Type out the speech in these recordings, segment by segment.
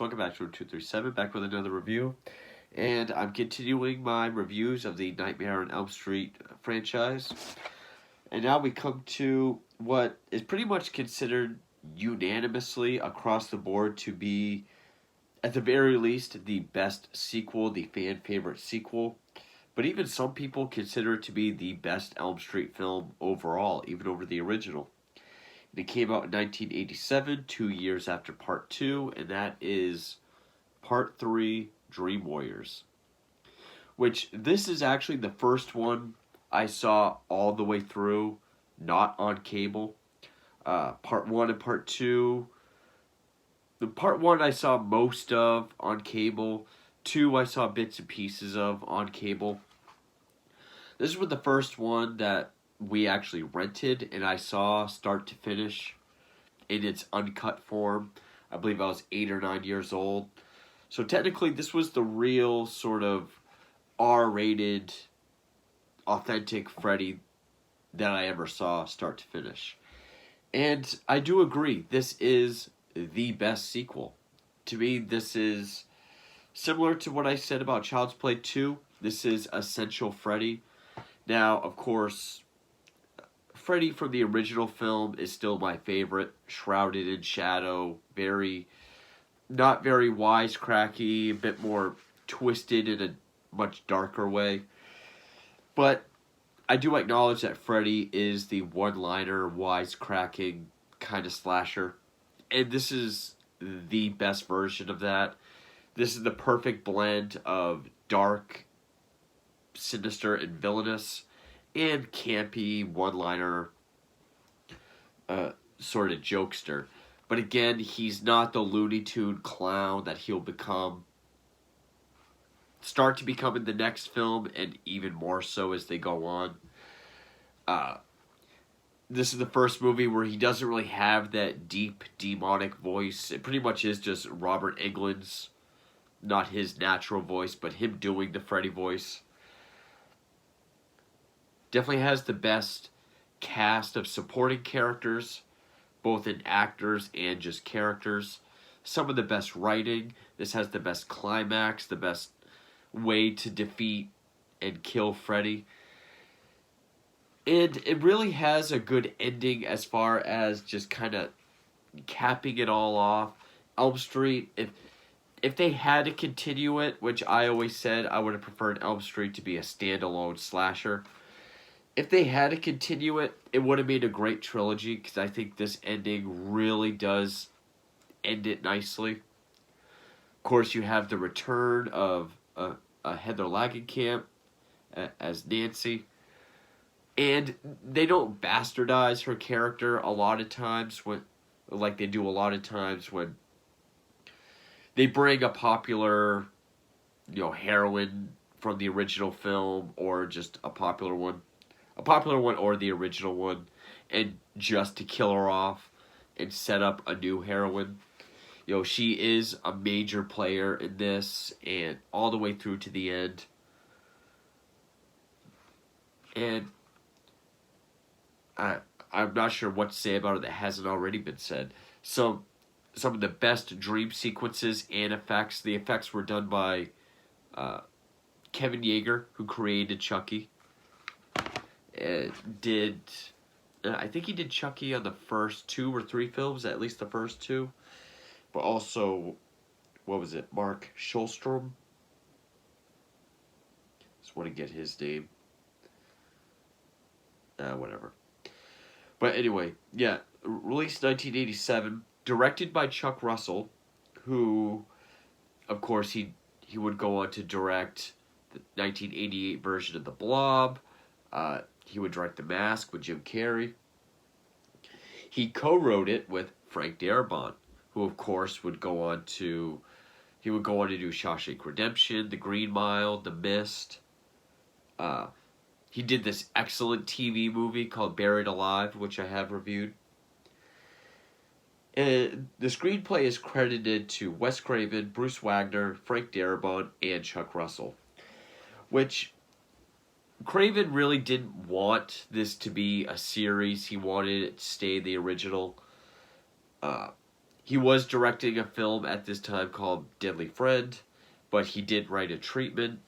welcome back to 237, back with another review. And I'm continuing my reviews of the Nightmare on Elm Street franchise. And now we come to what is pretty much considered unanimously across the board to be, at the very least, the best sequel, the fan favorite sequel. But even some people consider it to be the best Elm Street film overall, even over the original. It came out in 1987, 2 years after Part 2, and that is Part 3, Dream Warriors. Which, this is actually the first one I saw all the way through, not on cable. Part 1 and Part 2, the Part 1 I saw most of on cable, 2 I saw bits and pieces of on cable. This was the first one that we actually rented and I saw start to finish in its uncut form. I believe I was 8 or 9 years old. So technically this was the real sort of R-rated, authentic Freddy that I ever saw start to finish. And I do agree, this is the best sequel. To me, this is similar to what I said about Child's Play 2. This is Essential Freddy. Now, of course, Freddy from the original film is still my favorite. Shrouded in shadow, not very wisecracky, a bit more twisted in a much darker way. But I do acknowledge that Freddy is the one-liner, wisecracking kind of slasher. And this is the best version of that. This is the perfect blend of dark, sinister, and villainous, and campy, one-liner sort of jokester. But again, he's not the Looney Tune clown that he'll start to become in the next film, and even more so as they go on. This is the first movie where he doesn't really have that deep, demonic voice. It pretty much is just Robert Englund's, not his natural voice, but him doing the Freddy voice. Definitely has the best cast of supporting characters, both in actors and just characters. Some of the best writing. This has the best climax, the best way to defeat and kill Freddy. And it really has a good ending as far as just kind of capping it all off. Elm Street, if they had to continue it, which I always said I would have preferred Elm Street to be a standalone slasher. If they had to continue it, it would have made a great trilogy, because I think this ending really does end it nicely. Of course, you have the return of Heather Langenkamp as Nancy. And they don't bastardize her character a lot of times, like they do a lot of times when they bring a popular, heroine from the original film, or just a popular one or the original one, and just to kill her off and set up a new heroine. She is a major player in this, and all the way through to the end. And I'm not sure what to say about it that hasn't already been said. Some of the best dream sequences and effects. The effects were done by Kevin Yeager, who created Chucky. I think he did Chucky on the first 2 or 3 films, at least the first 2. But also, what was it, Mark Schulstrom? Just want to get his name. Whatever. But anyway, yeah, released 1987, directed by Chuck Russell, who, of course, he would go on to direct the 1988 version of The Blob. He would direct The Mask with Jim Carrey. He co-wrote it with Frank Darabont, who, of course, would go on to do Shawshank Redemption, The Green Mile, The Mist. He did this excellent TV movie called Buried Alive, which I have reviewed. The screenplay is credited to Wes Craven, Bruce Wagner, Frank Darabont, and Chuck Russell. Which, Craven really didn't want this to be a series. He wanted it to stay the original. He was directing a film at this time called Deadly Friend, but he did write a treatment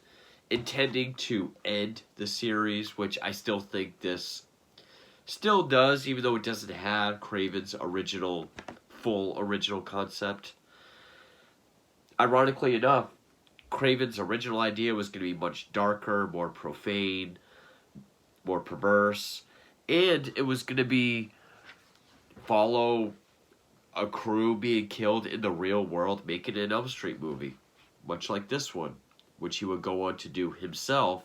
intending to end the series, which I still think this still does, even though it doesn't have Craven's full original concept. Ironically enough, Craven's original idea was going to be much darker, more profane, more perverse, and it was going to be follow a crew being killed in the real world, making an Elm Street movie, much like this one, which he would go on to do himself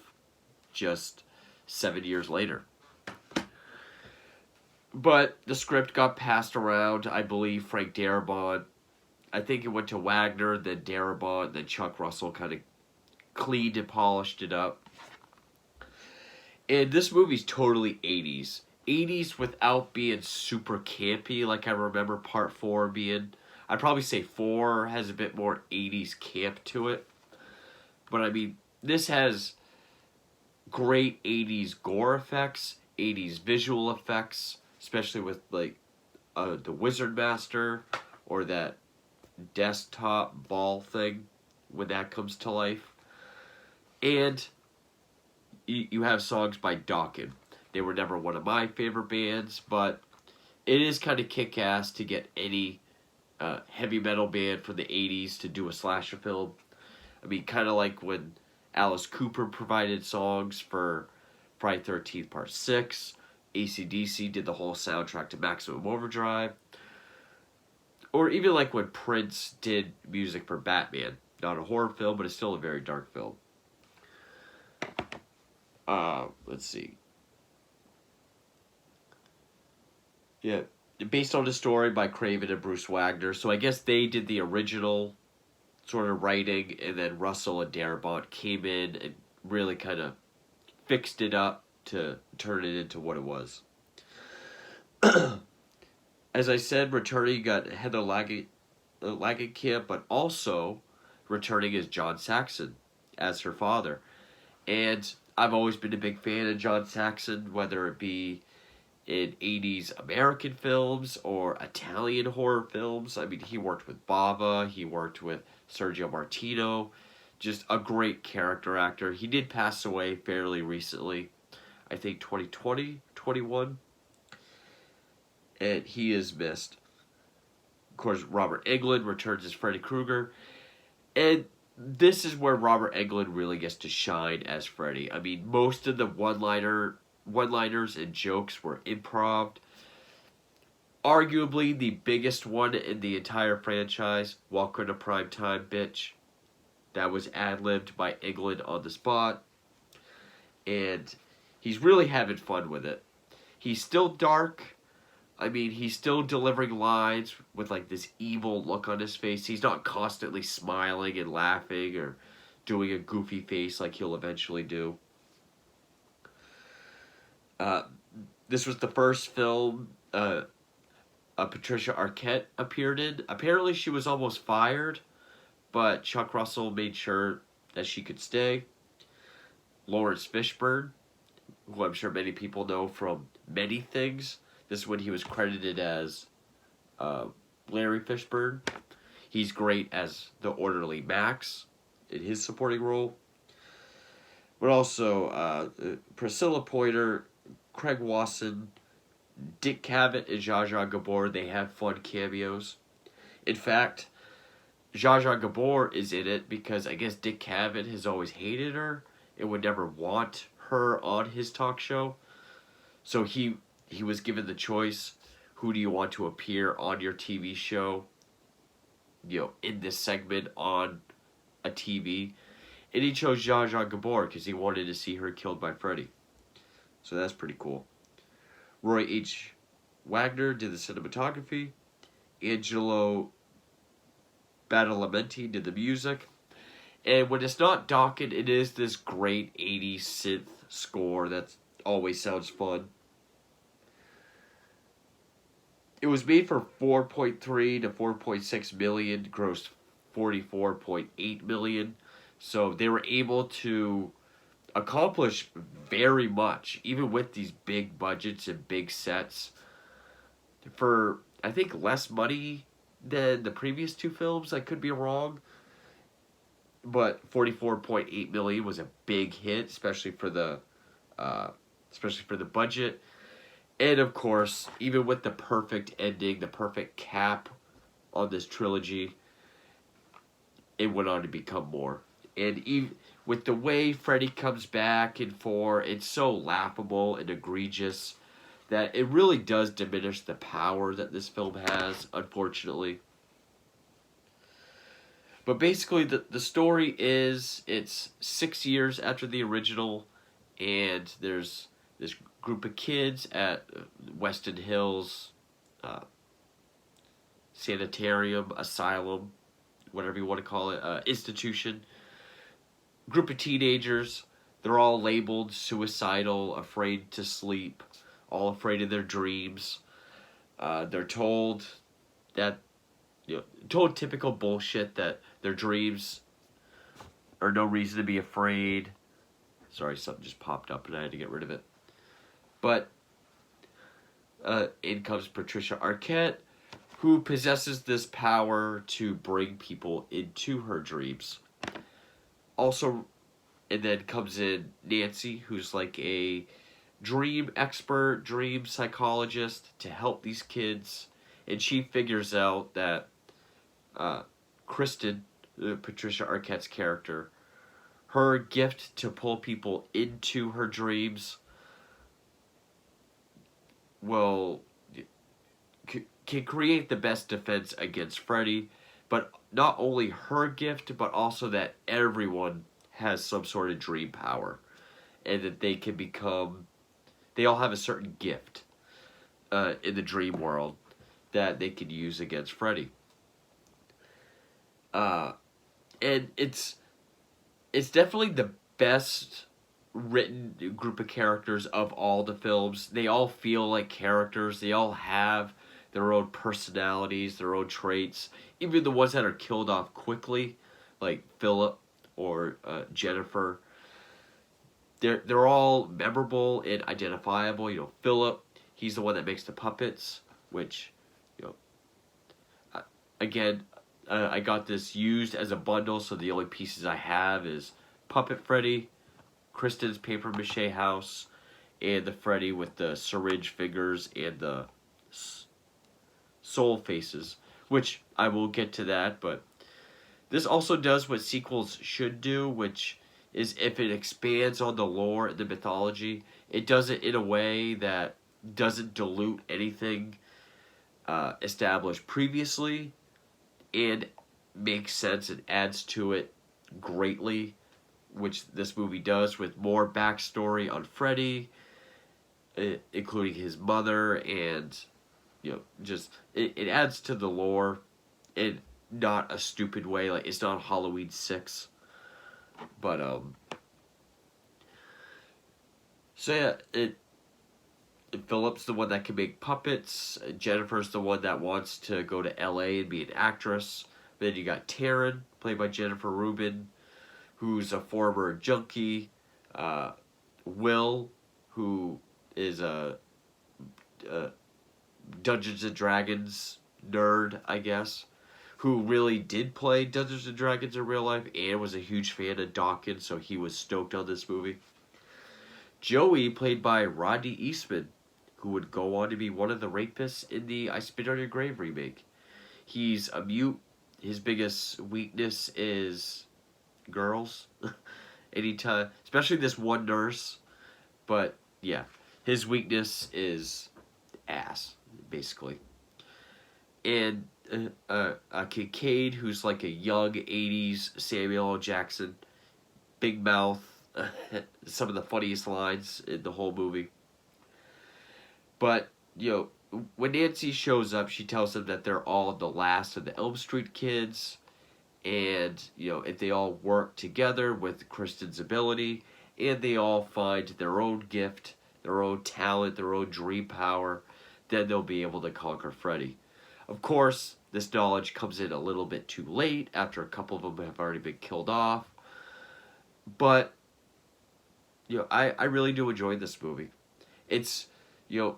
just 7 years later. But the script got passed around. I believe Frank Darabont, I think it went to Wagner, then Darabont, then Chuck Russell kind of cleaned and polished it up. And this movie's totally 80s. 80s without being super campy like I remember part 4 being. I'd probably say 4 has a bit more 80s camp to it. But I mean, this has great 80s gore effects, 80s visual effects, especially with like the Wizard Master or that desktop ball thing when that comes to life. And you have songs by Dokken. They were never one of my favorite bands, but it is kind of kick-ass to get any heavy metal band from the 80s to do a slasher film. I mean, kind of like when Alice Cooper provided songs for Friday 13th Part 6. AC/DC did the whole soundtrack to Maximum Overdrive. Or even like when Prince did music for Batman. Not a horror film, but it's still a very dark film. Let's see. Yeah, based on a story by Craven and Bruce Wagner. So I guess they did the original sort of writing, and then Russell and Darabont came in and really kind of fixed it up to turn it into what it was. As I said, returning got Heather Langenkamp, but also returning is John Saxon as her father. And I've always been a big fan of John Saxon, whether it be in 80s American films or Italian horror films. I mean, he worked with Bava, he worked with Sergio Martino, just a great character actor. He did pass away fairly recently, I think 2020, 21, and he is missed. Of course, Robert Englund returns as Freddy Krueger, and this is where Robert Englund really gets to shine as Freddy. I mean, most of the one-liners and jokes were improv. Arguably the biggest one in the entire franchise, Welcome to Primetime, Bitch. That was ad-libbed by Englund on the spot. And he's really having fun with it. He's still dark. I mean, he's still delivering lines with like this evil look on his face. He's not constantly smiling and laughing or doing a goofy face like he'll eventually do. This was the first film Patricia Arquette appeared in. Apparently she was almost fired, but Chuck Russell made sure that she could stay. Lawrence Fishburne, who I'm sure many people know from many things. This is when he was credited as Larry Fishburne. He's great as the orderly Max in his supporting role. But also Priscilla Pointer, Craig Wasson, Dick Cavett, and Zsa Zsa Gabor, they have fun cameos. In fact, Zsa Zsa Gabor is in it because I guess Dick Cavett has always hated her and would never want her on his talk show. So he was given the choice, who do you want to appear on your TV show, you know, in this segment on a TV. And he chose Zsa Zsa Gabor because he wanted to see her killed by Freddy. So that's pretty cool. Roy H. Wagner did the cinematography. Angelo Badalamenti did the music. And when it's not Dokken, it is this great 80s synth score that always sounds fun. It was made for $4.3 to $4.6 million, grossed $44.8 million. So they were able to accomplish very much, even with these big budgets and big sets, for, I think, less money than the previous two films. I could be wrong, but 44.8 million was a big hit, uh, especially for the budget. And of course, even with the perfect ending, the perfect cap on this trilogy, it went on to become more. And even with the way Freddy comes back in 4, it's so laughable and egregious that it really does diminish the power that this film has, unfortunately. But basically, the story is it's 6 years after the original, and there's this group of kids at Weston Hills uh, sanitarium, asylum, whatever you want to call it, institution. Group of teenagers. They're all labeled suicidal, afraid to sleep, all afraid of their dreams. They're told that, told typical bullshit that their dreams are no reason to be afraid. Sorry, something just popped up and I had to get rid of it. But in comes Patricia Arquette, who possesses this power to bring people into her dreams. Also, and then comes in Nancy, who's like a dream expert, dream psychologist to help these kids. And she figures out that Kristen, Patricia Arquette's character, her gift to pull people into her dreams will can create the best defense against Freddy, but not only her gift, but also that everyone has some sort of dream power, and that they all have a certain gift in the dream world that they can use against Freddy. And it's definitely the best written group of characters of all the films. They all feel like characters. They all have their own personalities, their own traits. Even the ones that are killed off quickly, like Philip or Jennifer, they're all memorable and identifiable. Philip, he's the one that makes the puppets, which, again, I got this used as a bundle, so the only pieces I have is Puppet Freddy, Kristen's paper mache house, and the Freddy with the syringe fingers and the soul faces, which I will get to that, but this also does what sequels should do, which is if it expands on the lore and the mythology, it does it in a way that doesn't dilute anything established previously, and makes sense and adds to it greatly, which this movie does with more backstory on Freddy, including his mother, and just it adds to the lore in not a stupid way. Like, it's not Halloween 6, but so yeah, Philip's the one that can make puppets. Jennifer's the one that wants to go to LA and be an actress. Then you got Taryn, played by Jennifer Rubin, who's a former junkie. Will, who is a Dungeons and Dragons nerd, I guess, who really did play Dungeons and Dragons in real life and was a huge fan of Dawkins, so he was stoked on this movie. Joey, played by Rodney Eastman, who would go on to be one of the rapists in the I Spit on Your Grave remake. He's a mute. His biggest weakness is girls. Anytime, especially this one nurse. But yeah, his weakness is ass, basically. And Kincaid, who's like a young 80s Samuel L. Jackson. Big mouth. Some of the funniest lines in the whole movie. But, when Nancy shows up, she tells them that they're all the last of the Elm Street kids. And, if they all work together with Kristen's ability, and they all find their own gift, their own talent, their own dream power, then they'll be able to conquer Freddy. Of course, this knowledge comes in a little bit too late, after a couple of them have already been killed off. But, I really do enjoy this movie. It's, the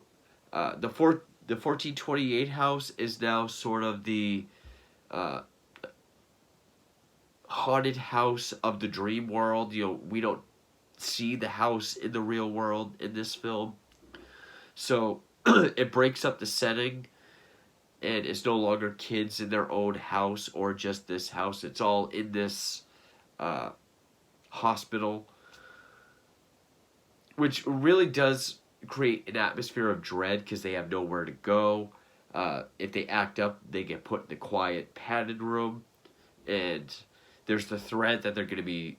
1428 house is now sort of the uh, haunted house of the dream world. We don't see the house in the real world in this film. So it breaks up the setting, and it's no longer kids in their own house or just this house. It's all in this uh, hospital, which really does create an atmosphere of dread because they have nowhere to go. If they act up, they get put in the quiet, padded room, and there's the threat that they're going to be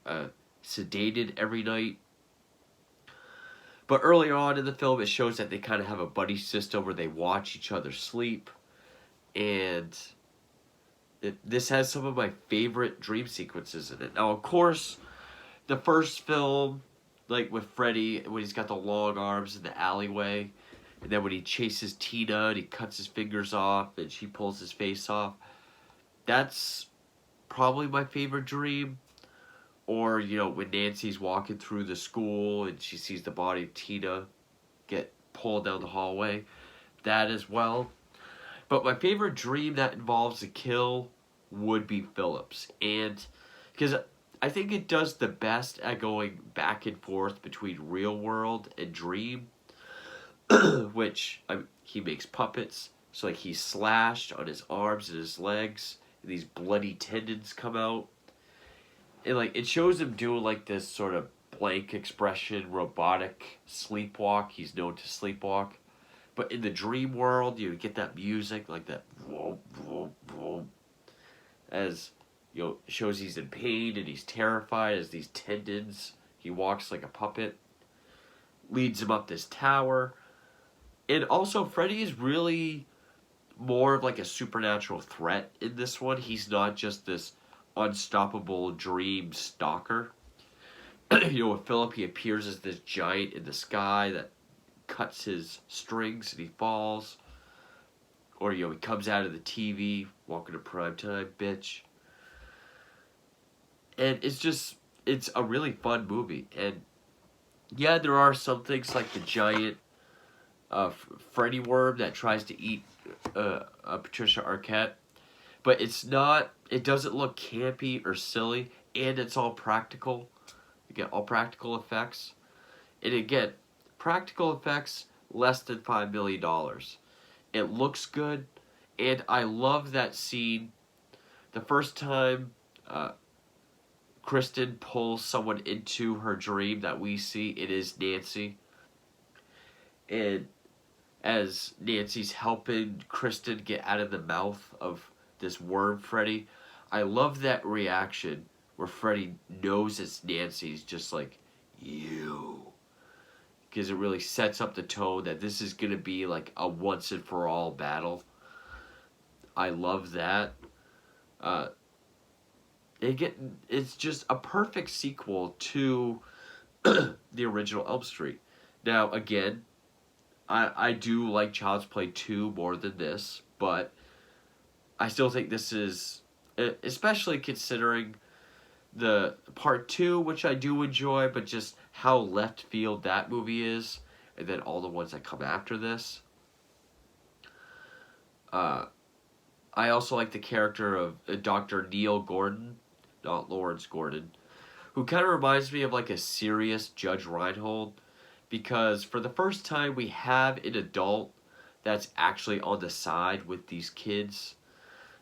sedated every night. But earlier on in the film, it shows that they kind of have a buddy system where they watch each other sleep, and this has some of my favorite dream sequences in it. Now, of course, the first film, like with Freddy, when he's got the long arms in the alleyway, and then when he chases Tina and he cuts his fingers off and she pulls his face off, that's probably my favorite dream. Or, when Nancy's walking through the school and she sees the body of Tina get pulled down the hallway, that as well. But my favorite dream that involves a kill would be Phillips. And because I think it does the best at going back and forth between real world and dream, which he makes puppets. So like he's slashed on his arms and his legs, and these bloody tendons come out. And like it shows him doing like this sort of blank expression, robotic sleepwalk. He's known to sleepwalk. But in the dream world, you get that music, like that whoop, whoop, whoop, as shows he's in pain and he's terrified as these tendons. He walks like a puppet, leads him up this tower. And also, Freddy is really more of like a supernatural threat in this one. He's not just this unstoppable dream stalker. With Philip, he appears as this giant in the sky that cuts his strings and he falls. Or, he comes out of the TV, welcome to primetime, bitch. And it's a really fun movie. And yeah, there are some things like the giant Freddy worm that tries to eat Patricia Arquette. But it doesn't look campy or silly, and it's all practical. You get all practical effects. And again, practical effects, less than $5 million. It looks good, and I love that scene. The first time Kristen pulls someone into her dream that we see, it is Nancy. And as Nancy's helping Kristen get out of the mouth of this worm Freddy, I love that reaction where Freddy knows it's Nancy's, just like, you. Because it really sets up the tone that this is going to be like a once and for all battle. I love that. It's just a perfect sequel to the original Elm Street. Now, again, I do like Child's Play 2 more than this, but I still think this is, especially considering the part 2, which I do enjoy, but just how left field that movie is, and then all the ones that come after this. I also like the character of Dr. Neil Gordon, not Lawrence Gordon, who kind of reminds me of like a serious Judge Reinhold, because for the first time we have an adult that's actually on the side with these kids.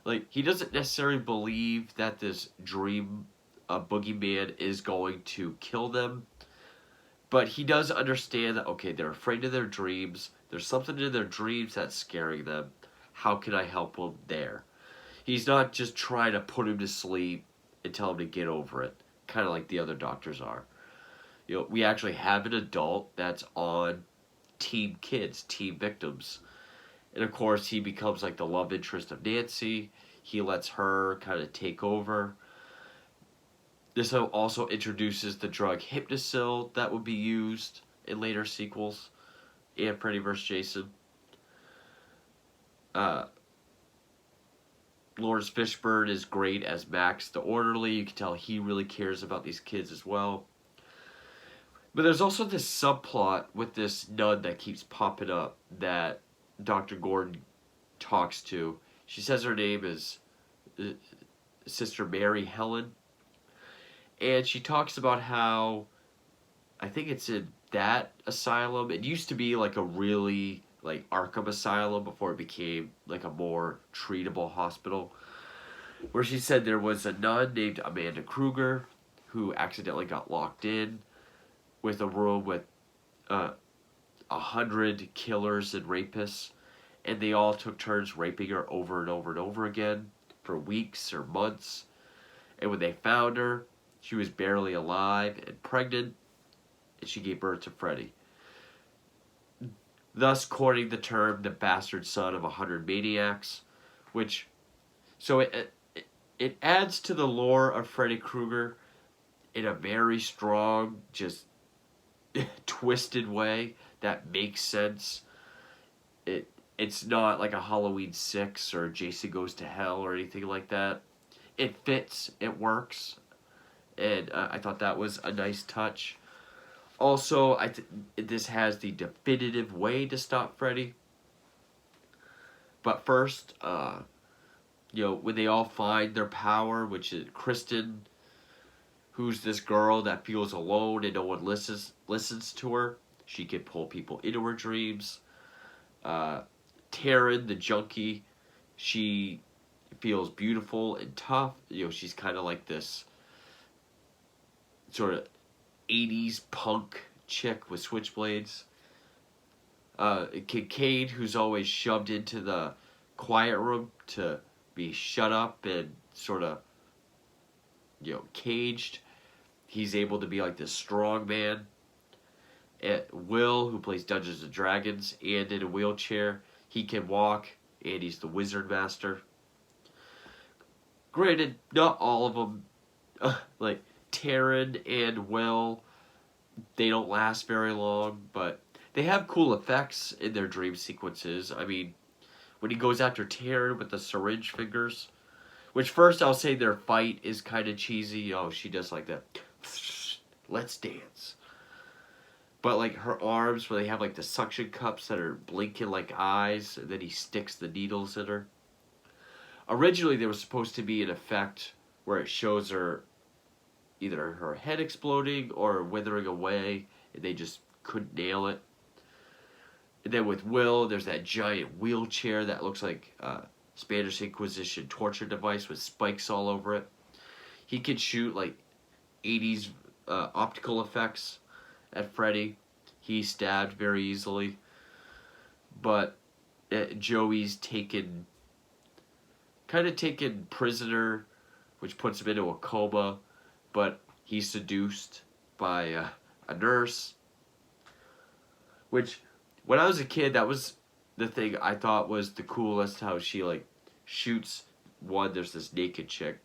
Like, he doesn't necessarily believe that this dream boogeyman is going to kill them, but he does understand that, okay, they're afraid of their dreams. There's something in their dreams that's scaring them. How can I help them there? He's not just trying to put him to sleep and tell him to get over it, kind of like the other doctors are. We actually have an adult that's on team kids, team victims. And of course, he becomes like the love interest of Nancy. He lets her kind of take over. This also introduces the drug Hypnosil that would be used in later sequels and Freddy vs. Jason. Lawrence Fishburne is great as Max the Orderly. You can tell he really cares about these kids as well. But there's also this subplot with this nun that keeps popping up that Dr. Gordon talks to. She says her name is sister Mary Helen, and she talks about how I think it's in that asylum. It used to be like a really like Arkham Asylum before it became like a more treatable hospital. Where she said there was a nun named Amanda Kruger who accidentally got locked in with a room with 100 killers and rapists, and they all took turns raping her over and over and over again for weeks or months. And when they found her, she was barely alive and pregnant, and she gave birth to Freddy, thus coining the term the bastard son of 100 maniacs, which, so it adds to the lore of Freddy Krueger in a very strong, just twisted way that makes sense. It's not like a Halloween 6 or Jason Goes to Hell or anything like that. It fits, it works, and I thought that was a nice touch. Also, this has the definitive way to stop Freddy. But first, when they all find their power, which is Kristen, who's this girl that feels alone and no one listens to her. She can pull people into her dreams. Taryn, the junkie, she feels beautiful and tough. She's kind of like this sort of 80s punk chick with switchblades. Kincaid, who's always shoved into the quiet room to be shut up and sort of, caged. He's able to be like this strong man. And Will, who plays Dungeons and Dragons and in a wheelchair, he can walk, and he's the wizard master. Granted, not all of them, like Taryn and Will, they don't last very long, but they have cool effects in their dream sequences. I mean, when he goes after Taryn with the syringe fingers, which first I'll say their fight is kind of cheesy. Oh, she does like that. Let's dance. But like her arms, where they have like the suction cups that are blinking like eyes, and then he sticks the needles in her. Originally, there was supposed to be an effect where it shows her either her head exploding or withering away, and they just couldn't nail it. And then with Will, there's that giant wheelchair that looks like a Spanish Inquisition torture device with spikes all over it. He can shoot like 80s optical effects at Freddy. He's stabbed very easily. But Joey's taken prisoner, which puts him into a coma, but he's seduced by a nurse. Which, when I was a kid, that was the thing I thought was the coolest, how she like shoots one, there's this naked chick.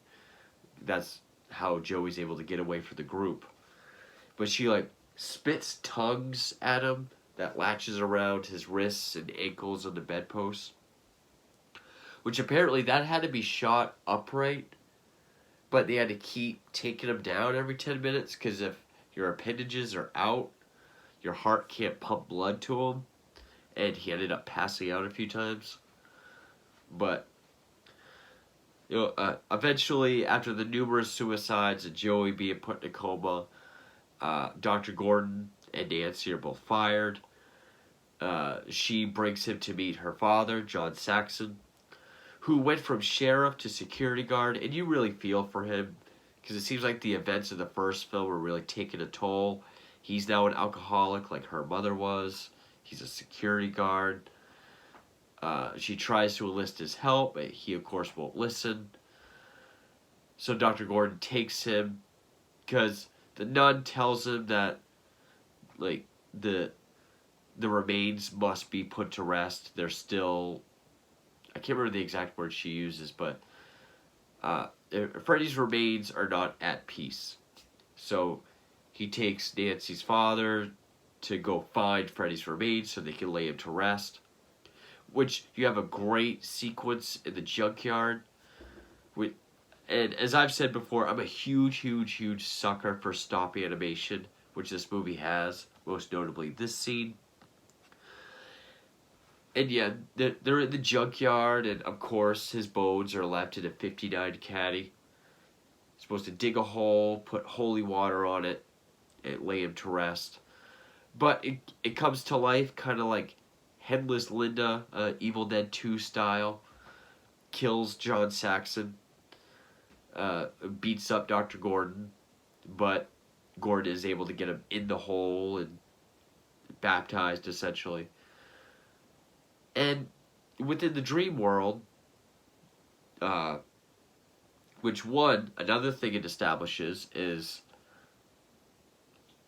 That's how Joey's able to get away from the group. But she like spits tongues at him that latches around his wrists and ankles on the bedpost. Which apparently that had to be shot upright, but they had to keep taking him down every 10 minutes because if your appendages are out, your heart can't pump blood to him. And he ended up passing out a few times. But eventually, after the numerous suicides and Joey being put in a coma, Dr. Gordon and Nancy are both fired. She brings him to meet her father, John Saxon, who went from sheriff to security guard, and you really feel for him, because it seems like the events of the first film were really taking a toll. He's now an alcoholic like her mother was. He's a security guard. She tries to enlist his help, but he, of course, won't listen. So Dr. Gordon takes him, because the nun tells him that, like, the remains must be put to rest. They're still, I can't remember the exact word she uses, but Freddy's remains are not at peace. So he takes Nancy's father to go find Freddy's remains so they can lay him to rest. Which, you have a great sequence in the junkyard. And as I've said before, I'm a huge sucker for stop animation, which this movie has, most notably this scene. And yeah, they're in the junkyard, and of course his bones are left in a 59 caddy. Supposed to dig a hole, put holy water on it, and lay him to rest. But it comes to life kind of like Headless Linda, Evil Dead 2 style. Kills John Saxon, beats up Dr. Gordon, but Gordon is able to get him in the hole and baptized essentially. And within the dream world, uh, another thing it establishes is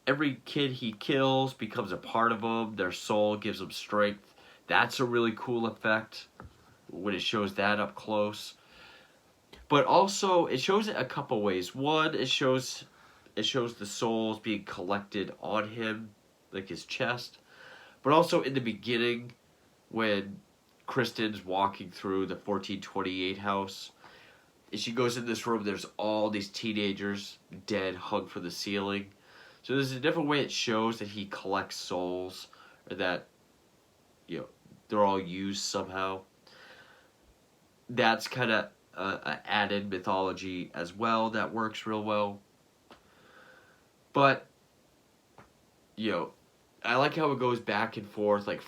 every kid he kills becomes a part of him. Their soul gives them strength. That's a really cool effect when it shows that up close. But also, it shows it a couple ways. One, it shows the souls being collected on him, like his chest. But also in the beginning, when Kristen's walking through the 1428 house, and she goes in this room, there's all these teenagers dead, hung from the ceiling. So there's a different way it shows that he collects souls, or that, they're all used somehow. That's kind of added mythology as well that works real well. But, I like how it goes back and forth. Like,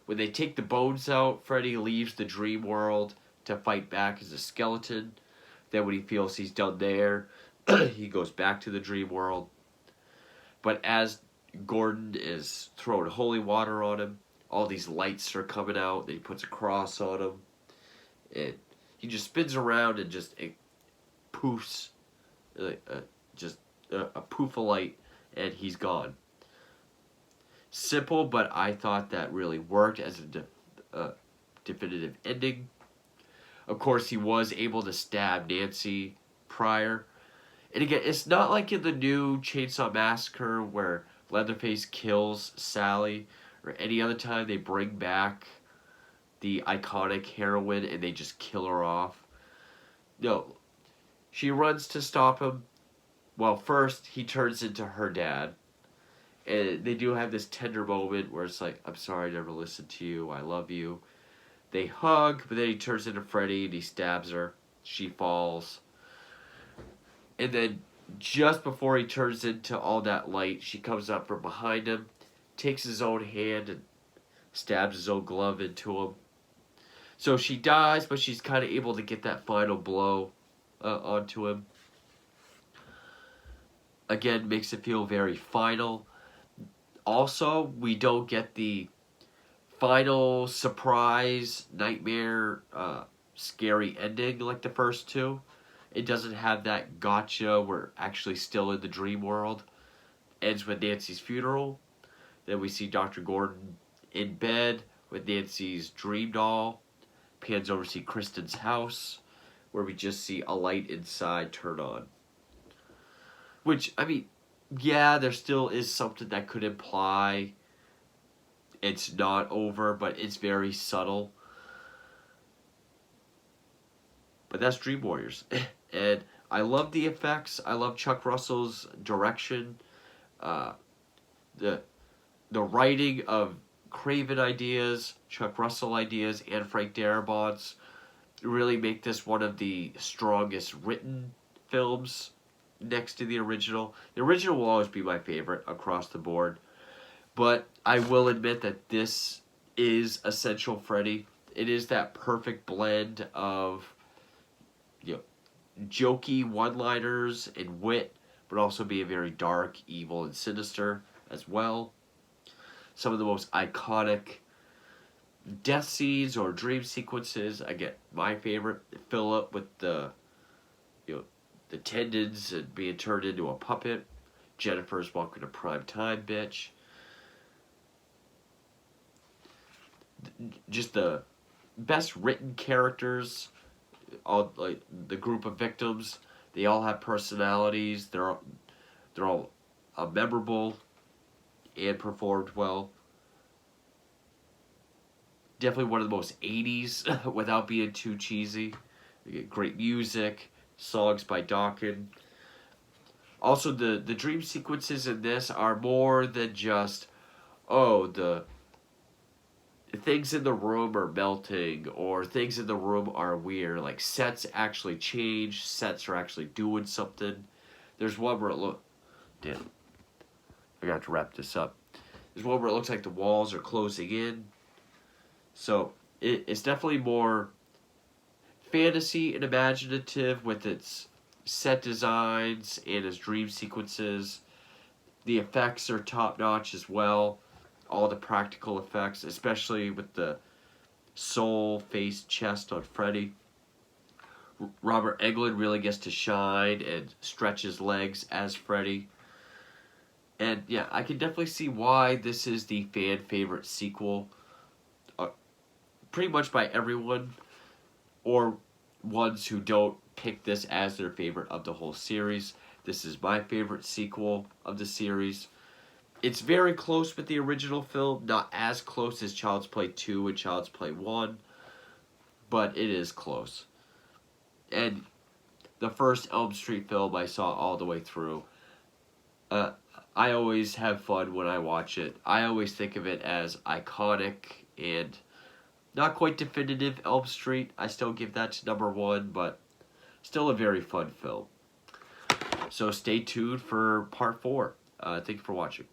when they take the bones out, Freddy leaves the dream world to fight back as a skeleton. Then when he feels he's done there, he goes back to the dream world. But as Gordon is throwing holy water on him, all these lights are coming out. Then he puts a cross on him. And he just spins around and just poofs. Just a poof of light, and he's gone. Simple, but I thought that really worked as a definitive ending. Of course, he was able to stab Nancy prior. And again, it's not like in the new Chainsaw Massacre where Leatherface kills Sally, or any other time they bring back the iconic heroine and they just kill her off. No, she runs to stop him. Well, first, he turns into her dad. And they do have this tender moment where it's like, I'm sorry I never listened to you, I love you. They hug, but then he turns into Freddy and he stabs her. She falls. And then just before he turns into all that light, she comes up from behind him, takes his own hand and stabs his own glove into him. So she dies, but she's kind of able to get that final blow onto him. Again, makes it feel very final. Also, we don't get the final surprise, nightmare, scary ending like the first two. It doesn't have that gotcha. We're actually still in the dream world. Ends with Nancy's funeral. Then we see Dr. Gordon in bed with Nancy's dream doll. Pans over to see Kristen's house, where we just see a light inside turn on. Which, I mean, yeah, there still is something that could imply it's not over, but it's very subtle. But that's Dream Warriors. And I love the effects. I love Chuck Russell's direction. The writing of Craven ideas, Chuck Russell ideas, and Frank Darabont's really make this one of the strongest written films next to the original. The original will always be my favorite across the board. But I will admit that this is Essential Freddy. It is that perfect blend of, jokey one-liners and wit, but also being very dark, evil, and sinister as well. Some of the most iconic death scenes or dream sequences. I get my favorite, Philip with the tendons and being turned into a puppet. Jennifer's Welcome to Prime Time, bitch. Just the best written characters. All like the group of victims, they all have personalities. They're all memorable and performed well. Definitely one of the most 80s without being too cheesy. You get great music, songs by Dawkins. Also, the dream sequences in this are more than just, things in the room are melting, or things in the room are weird. Like, sets actually change, sets are actually doing something. There's one where it damn, I got to wrap this up. There's one where it looks like the walls are closing in. So it's definitely more fantasy and imaginative with its set designs and its dream sequences. The effects are top notch as well. All the practical effects, especially with the soul face chest on Freddy. Robert Englund really gets to shine and stretch his legs as Freddy. And yeah, I can definitely see why this is the fan favorite sequel. Pretty much by everyone, or ones who don't pick this as their favorite of the whole series. This is my favorite sequel of the series. It's very close with the original film, not as close as Child's Play 2 and Child's Play 1, but it is close. And the first Elm Street film I saw all the way through. I always have fun when I watch it. I always think of it as iconic and not quite definitive Elm Street. I still give that to number 1, but still a very fun film. So stay tuned for part 4. Thank you for watching.